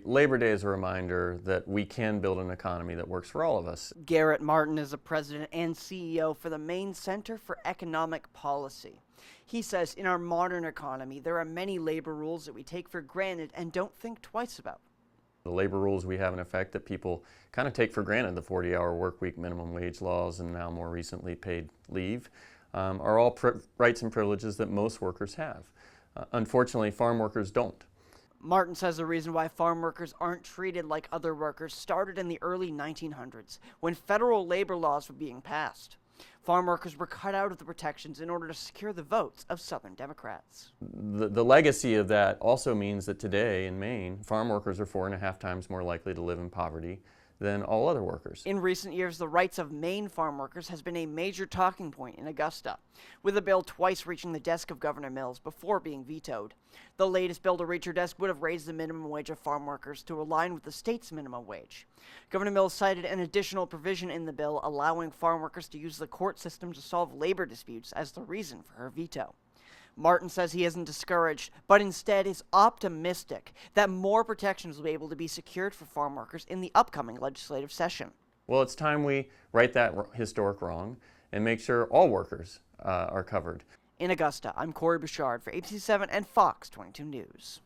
Labor Day is a reminder that we can build an economy that works for all of us. Garrett Martin is the president and CEO for the Maine Center for Economic Policy. He says in our modern economy, there are many labor rules that we take for granted and don't think twice about. The labor rules we have in effect that people kind of take for granted, the 40-hour work week, minimum wage laws, and now more recently paid leave, are all rights and privileges that most workers have. Unfortunately, farm workers don't. Martin says the reason why farm workers aren't treated like other workers started in the early 1900s, when federal labor laws were being passed. Farm workers were cut out of the protections in order to secure the votes of Southern Democrats. The legacy of that also means that today in Maine, farm workers are 4.5 times more likely to live in poverty than all other workers. In recent years, the rights of Maine farm workers has been a major talking point in Augusta, with a bill twice reaching the desk of Governor Mills before being vetoed. The latest bill to reach her desk would have raised the minimum wage of farm workers to align with the state's minimum wage. Governor Mills cited an additional provision in the bill allowing farm workers to use the court system to solve labor disputes as the reason for her veto. Martin says he isn't discouraged, but instead is optimistic that more protections will be able to be secured for farm workers in the upcoming legislative session. Well, it's time we right that historic wrong and make sure all workers are covered. In Augusta, I'm Corey Bouchard for ABC7 and Fox 22 News.